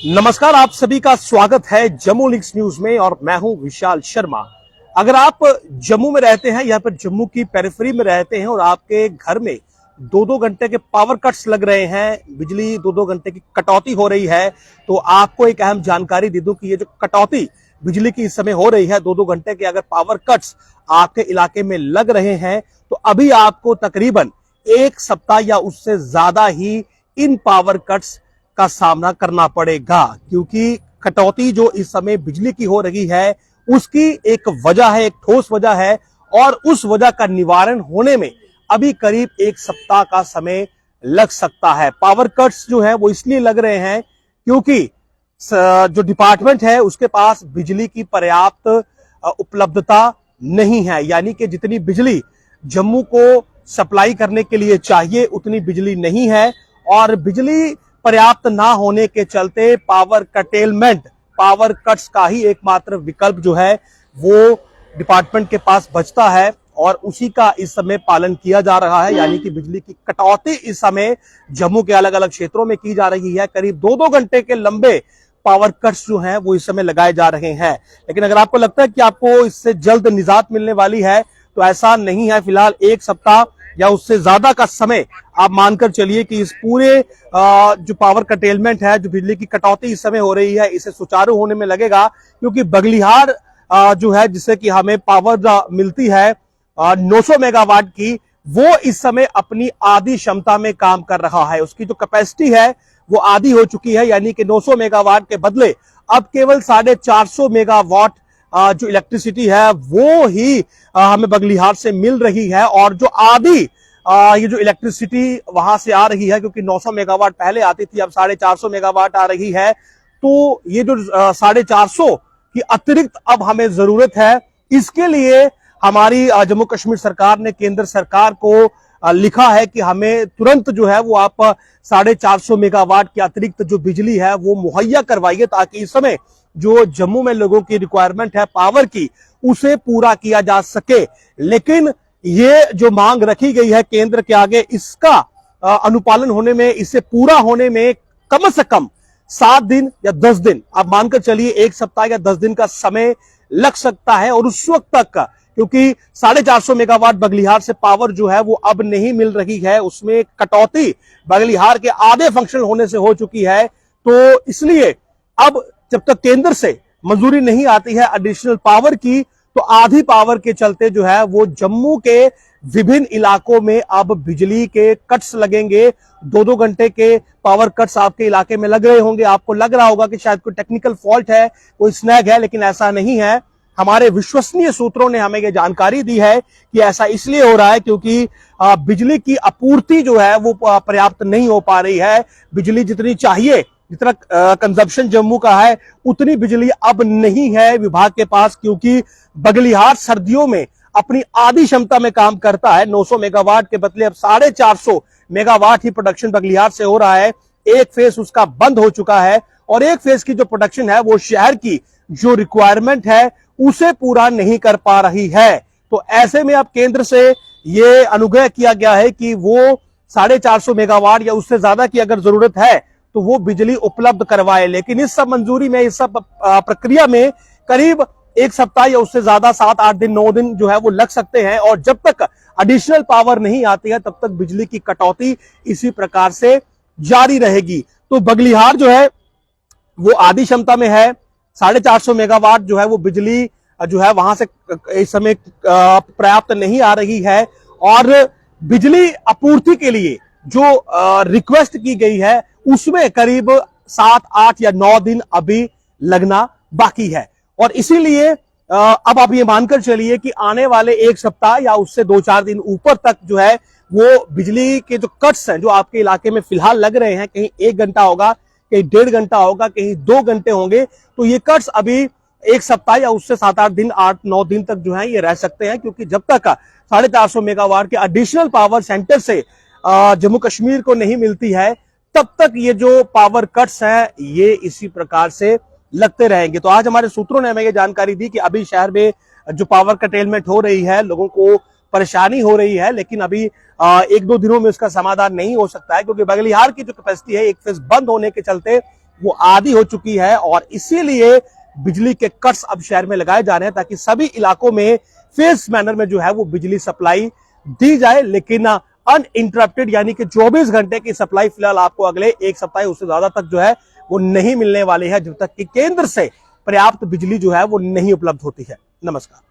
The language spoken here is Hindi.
नमस्कार, आप सभी का स्वागत है जम्मू लिंक्स न्यूज में और मैं हूं विशाल शर्मा। अगर आप जम्मू में रहते हैं, यहाँ पर जम्मू की पेरिफेरी में रहते हैं और आपके घर में 2-2 घंटे के पावर कट्स लग रहे हैं, बिजली 2-2 घंटे की कटौती हो रही है, तो आपको एक अहम जानकारी दे दूं कि ये जो कटौती बिजली की इस समय हो रही है 2-2 घंटे के, अगर पावर कट्स आपके इलाके में लग रहे हैं तो अभी आपको तकरीबन 1 सप्ताह या उससे ज्यादा ही इन पावर कट्स का सामना करना पड़ेगा, क्योंकि कटौती जो इस समय बिजली की हो रही है उसकी एक वजह है, एक ठोस वजह है, और उस वजह का निवारण होने में अभी करीब 1 सप्ताह का समय लग सकता है। पावर कट्स जो है वो इसलिए लग रहे हैं क्योंकि जो डिपार्टमेंट है उसके पास बिजली की पर्याप्त उपलब्धता नहीं है, यानी कि जितनी बिजली जम्मू को सप्लाई करने के लिए चाहिए उतनी बिजली नहीं है, और बिजली पर्याप्त ना होने के चलते पावर कटेलमेंट, पावर कट्स का ही एकमात्र विकल्प जो है वो डिपार्टमेंट के पास बचता है, और उसी का इस समय पालन किया जा रहा है। यानी कि बिजली की कटौती इस समय जम्मू के अलग अलग क्षेत्रों में की जा रही है। करीब 2-2 घंटे के लंबे पावर कट्स जो हैं वो इस समय लगाए जा रहे हैं। लेकिन अगर आपको लगता है कि आपको इससे जल्द निजात मिलने वाली है तो ऐसा नहीं है। फिलहाल 1 सप्ताह या उससे ज्यादा का समय आप मानकर चलिए कि इस पूरे जो पावर कटेलमेंट है, जो बिजली की कटौती इस समय हो रही है, इसे सुचारू होने में लगेगा, क्योंकि बगलिहार जो है जिससे कि हमें पावर मिलती है 900 मेगावाट की, वो इस समय अपनी आधी क्षमता में काम कर रहा है। उसकी जो कैपेसिटी है वो आधी हो चुकी है, यानी कि 900 मेगावाट के बदले अब केवल 450 मेगावाट जो इलेक्ट्रिसिटी है वो ही हमें बगलिहार से मिल रही है। और जो आधी ये जो इलेक्ट्रिसिटी वहां से आ रही है, क्योंकि 900 मेगावाट पहले आती थी, अब 450 मेगावाट आ रही है, तो ये जो 450 की अतिरिक्त अब हमें जरूरत है। इसके लिए हमारी जम्मू कश्मीर सरकार ने केंद्र सरकार को लिखा है कि हमें तुरंत जो है वो आप 450 मेगावाट की अतिरिक्त जो बिजली है वो मुहैया करवाइए, ताकि इस समय जो जम्मू में लोगों की रिक्वायरमेंट है पावर की, उसे पूरा किया जा सके। लेकिन ये जो मांग रखी गई है केंद्र के आगे, इसका अनुपालन होने में, इसे पूरा होने में कम से कम 7 दिन या 10 दिन, आप मानकर चलिए 1 सप्ताह या 10 दिन का समय लग सकता है। और उस वक्त तक, क्योंकि 450 मेगावाट बगलिहार से पावर जो है वो अब नहीं मिल रही है, उसमें कटौती बगलिहार के आधे फंक्शनल होने से हो चुकी है, तो इसलिए अब जब तक केंद्र से मंजूरी नहीं आती है एडिशनल पावर की, तो आधी पावर के चलते जो है वो जम्मू के विभिन्न इलाकों में अब बिजली के कट्स लगेंगे। 2-2 घंटे के पावर कट्स आपके इलाके में लग रहे होंगे। आपको लग रहा होगा कि शायद कोई टेक्निकल फॉल्ट है, कोई स्नैग है, लेकिन ऐसा नहीं है। हमारे विश्वसनीय सूत्रों ने हमें यह जानकारी दी है कि ऐसा इसलिए हो रहा है क्योंकि बिजली की आपूर्ति जो है वो पर्याप्त नहीं हो पा रही है। बिजली जितनी चाहिए, जितना कंजप्शन जम्मू का है, उतनी बिजली अब नहीं है विभाग के पास, क्योंकि बगलिहार सर्दियों में अपनी आधी क्षमता में काम करता है। 900 मेगावाट के बदले अब 450 मेगावाट ही प्रोडक्शन बगलिहार से हो रहा है। एक फेज उसका बंद हो चुका है, और एक फेज की जो प्रोडक्शन है वो शहर की जो रिक्वायरमेंट है उसे पूरा नहीं कर पा रही है। तो ऐसे में अब केंद्र से ये अनुग्रह किया गया है कि वो 450 मेगावाट या उससे ज्यादा की अगर जरूरत है तो वो बिजली उपलब्ध करवाए। लेकिन इस सब मंजूरी में, इस सब प्रक्रिया में करीब 1 सप्ताह या उससे ज्यादा 7-8 दिन, 9 दिन जो है वो लग सकते हैं। और जब तक एडिशनल पावर नहीं आती है तब तक बिजली की कटौती इसी प्रकार से जारी रहेगी। तो बगलिहार जो है वो आधी क्षमता में है, 450 मेगावाट जो है वो बिजली जो है वहां से इस समय पर्याप्त नहीं आ रही है, और बिजली आपूर्ति के लिए जो रिक्वेस्ट की गई है उसमें करीब 7, 8 या 9 दिन अभी लगना बाकी है। और इसीलिए अब आप ये मानकर चलिए कि आने वाले 1 सप्ताह या उससे 2-4 दिन ऊपर तक जो है वो बिजली के जो कट्स हैं जो आपके इलाके में फिलहाल लग रहे हैं, कहीं 1 घंटा होगा, कहीं 1.5 घंटा होगा, कहीं 2 घंटे होंगे, तो ये कट्स अभी 1 सप्ताह या उससे 7-8 दिन, 8-9 दिन तक जो है ये रह सकते हैं। क्योंकि जब तक 450 मेगावाट के एडिशनल पावर सेंटर से जम्मू कश्मीर को नहीं मिलती है, तब तक ये जो पावर कट्स हैं ये इसी प्रकार से लगते रहेंगे। तो आज हमारे सूत्रों ने हमें ये जानकारी दी कि अभी शहर में जो पावर कटेलमेंट हो रही है, लोगों को परेशानी हो रही है, लेकिन अभी 1-2 दिनों में इसका समाधान नहीं हो सकता है, क्योंकि बगलिहार की जो कैपेसिटी है एक फेज बंद होने के चलते वो आदी हो चुकी है और इसीलिए बिजली के कट्स अब शहर में लगाए जा रहे हैं ताकि सभी इलाकों में फेज मैनर में जो है वो बिजली सप्लाई दी जाए, लेकिन अनइंटरप्टेड यानी कि 24 घंटे की सप्लाई फिलहाल आपको अगले एक सप्ताह उससे ज्यादा तक जो है वो नहीं मिलने वाली है, जब तक कि केंद्र से पर्याप्त बिजली जो है वो नहीं उपलब्ध होती है। नमस्कार।